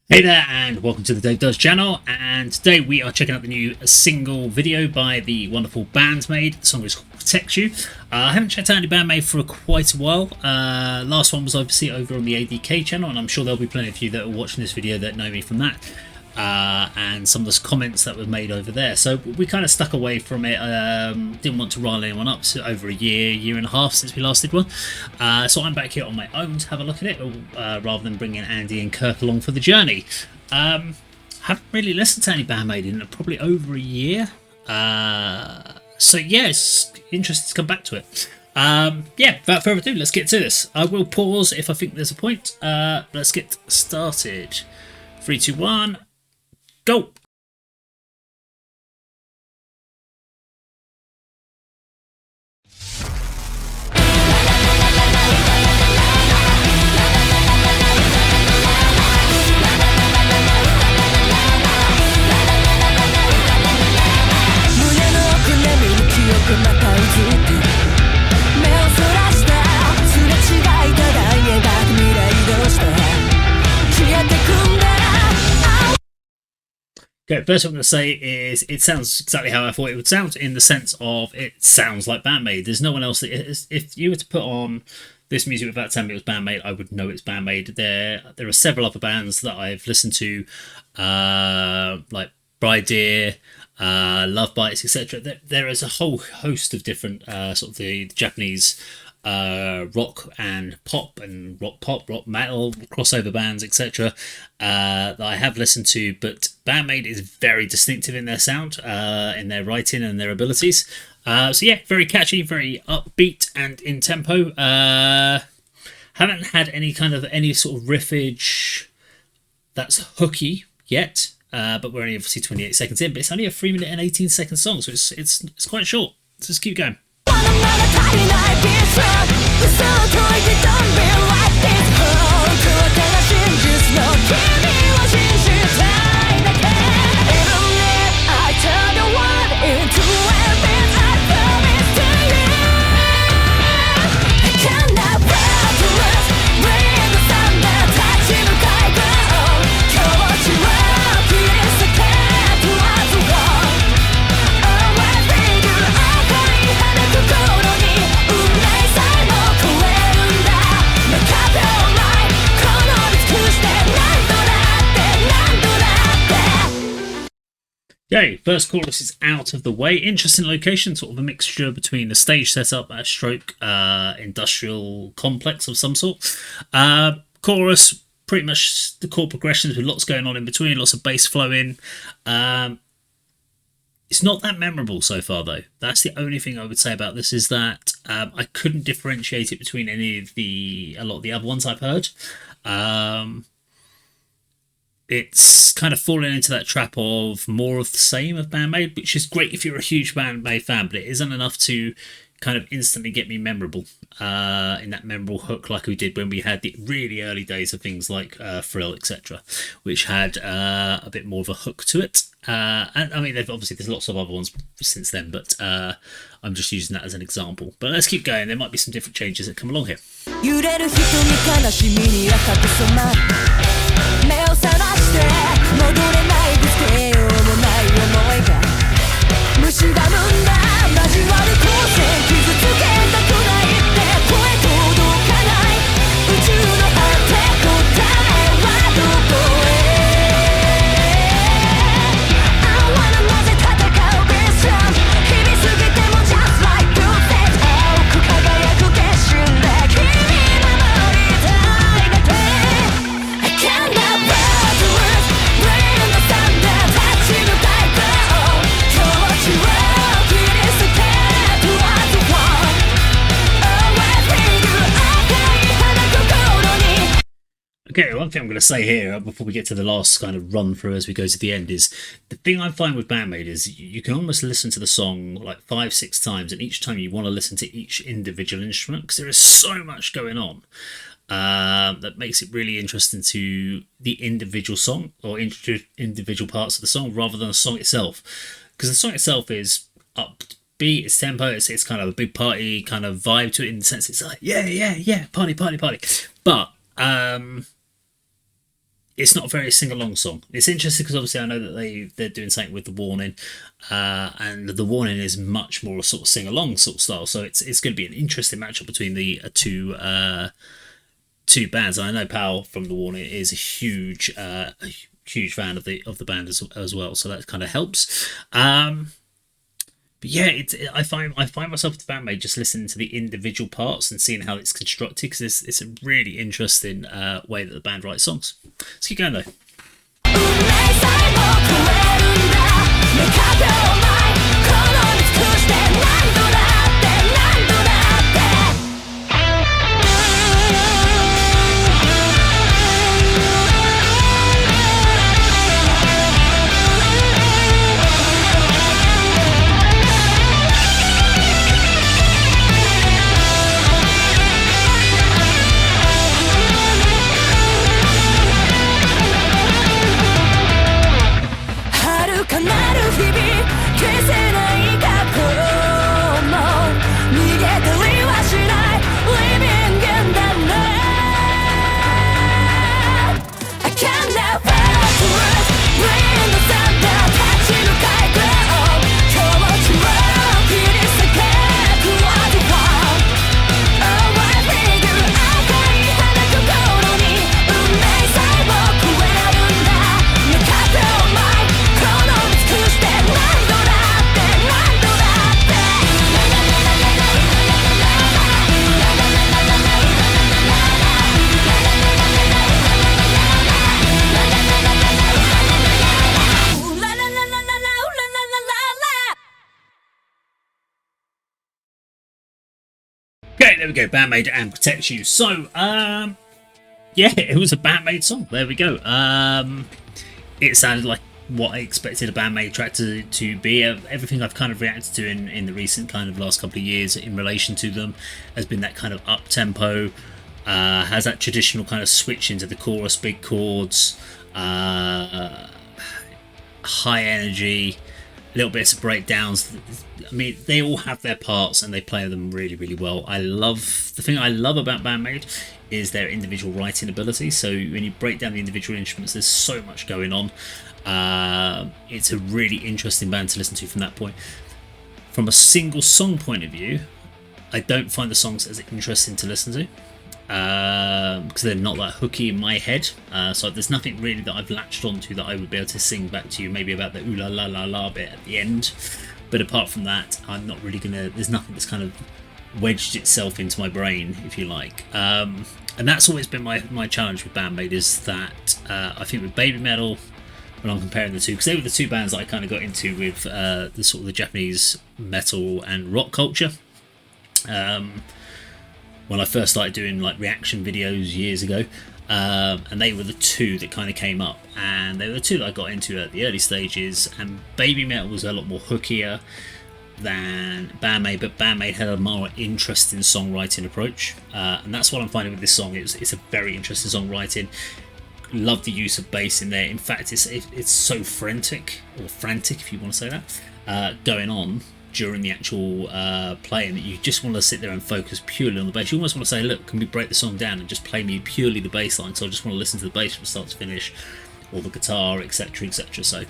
Hey there, and welcome to the Dave Does channel. And today we are checking out the new single video by the wonderful band Maid. The song is called Protect You. I haven't checked out any band Maid for quite a while. Last one was obviously over on the ADK channel, and I'm sure there'll be plenty of you that are watching this video that know me from that. And some of the comments that were made over there. So we kind of stuck away from it. Didn't want to rile anyone up. So over a year and a half since we last did one. So I'm back here on my own to have a look at it, rather than bringing Andy and Kirk along for the journey. Haven't really listened to any band Maid in probably over a year. So yeah, it's interesting to come back to it. Yeah, without further ado, let's get to this. I will pause if I think there's a point. Let's get started. 3, 2, 1. Go! Okay, first what I'm going to say is it sounds exactly how I thought it would sound, in the sense of it sounds like Band Maid. There's no one else that is. If you were to put on this music without telling me it was Band Maid, I would know it's Band Maid. There are several other bands that I've listened to, like Bride Deer, Love Bites, etc. There is a whole host of different sort of the Japanese rock and pop and rock pop, rock metal, crossover bands, etc. That I have listened to, but Band Maid is very distinctive in their sound, in their writing and their abilities. So yeah, very catchy, very upbeat and in tempo. Haven't had any sort of riffage that's hooky yet, but we're only obviously 28 seconds in. But it's only a 3 minute and 18-second song, so it's quite short. So just keep going. Okay, first chorus is out of the way. Interesting location, sort of a mixture between a stage setup and a stroke industrial complex of some sort. Chorus, pretty much the chord progressions with lots going on in between, lots of bass flowing. It's not that memorable so far, though. That's the only thing I would say about this, is that I couldn't differentiate it between a lot of the other ones I've heard. It's kind of fallen into that trap of more of the same of Band Maid, which is great if you're a huge Band Maid fan, but it isn't enough to kind of instantly get me memorable in that memorable hook like we did when we had the really early days of things like Thrill, etc., which had a bit more of a hook to it. And I mean, there's lots of other ones since then, but I'm just using that as an example. But let's keep going. There might be some different changes that come along here. 目を覚まして戻れないぶつけようもない想いが虫が生んだ交わる光線傷つけたくないって声届かない宇宙の果て答えはどこへ I wanna なぜ戦うビジョン日々過ぎても just like you said 青く輝く決心で君守りたいだけ I cannot Okay, one thing I'm going to say here before we get to the last kind of run through as we go to the end is the thing I find with Band Maid is you can almost listen to the song like 5-6 times, and each time you want to listen to each individual instrument because there is so much going on that makes it really interesting to the individual song or individual parts of the song rather than the song itself, because the song itself is upbeat, it's tempo, it's kind of a big party kind of vibe to it in the sense it's like yeah, party, but it's not a very sing-along song. It's interesting because obviously I know that they're doing something with the Warning, and the Warning is much more a sort of sing-along sort of style. So it's going to be an interesting matchup between the two bands. And I know Powell from the Warning is a huge fan of the band as well. So that kind of helps. But yeah, I find myself with the band Maid just listening to the individual parts and seeing how it's constructed, because it's a really interesting way that the band writes songs. Let's keep going though. 'Kay, there we go. Band Maid and Protect You. So, yeah, it was a Band Maid song. There we go. It sounded like what I expected a Band Maid track to be. Everything I've kind of reacted to in the recent kind of last couple of years in relation to them has been that kind of up tempo, has that traditional kind of switch into the chorus, big chords, high energy, little bits of breakdowns. I mean, they all have their parts and they play them really, really well. The thing I love about Band Maid is their individual writing ability. So when you break down the individual instruments, there's so much going on. It's a really interesting band to listen to from that point. From a single song point of view, I don't find the songs as interesting to listen to, because they're not that hooky in my head. So there's nothing really that I've latched onto that I would be able to sing back to you, maybe about the ooh la la la la bit at the end. But apart from that, I'm not really gonna, there's nothing that's kind of wedged itself into my brain, if you like. And that's always been my challenge with Band Maid, is that I think with Baby Metal, when I'm comparing the two, because they were the two bands that I kind of got into with the sort of the Japanese metal and rock culture. When I first started doing like reaction videos years ago, and they were the two that kind of came up, and they were the two that I got into at the early stages. And Baby Metal was a lot more hookier than Band Maid, but Band Maid had a more interesting songwriting approach, and that's what I'm finding with this song. It's a very interesting songwriting. Love the use of bass in there. In fact, it's so frantic if you want to say that, going on during the actual playing, that you just want to sit there and focus purely on the bass. You almost want to say, look, can we break the song down and just play me purely the bass line? So I just want to listen to the bass from start to finish, or the guitar, etc, etc. So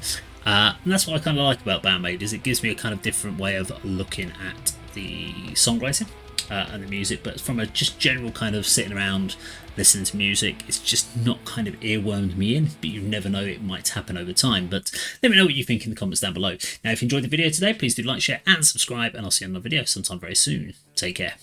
and that's what I kind of like about Band Maid, is it gives me a kind of different way of looking at the songwriting and the music. But from a just general kind of sitting around listening to music, it's just not kind of earwormed me in, but you never know, it might happen over time. But let me know what you think in the comments down below. Now, if you enjoyed the video today, please do like, share and subscribe, and I'll see you in another video sometime very soon. Take care.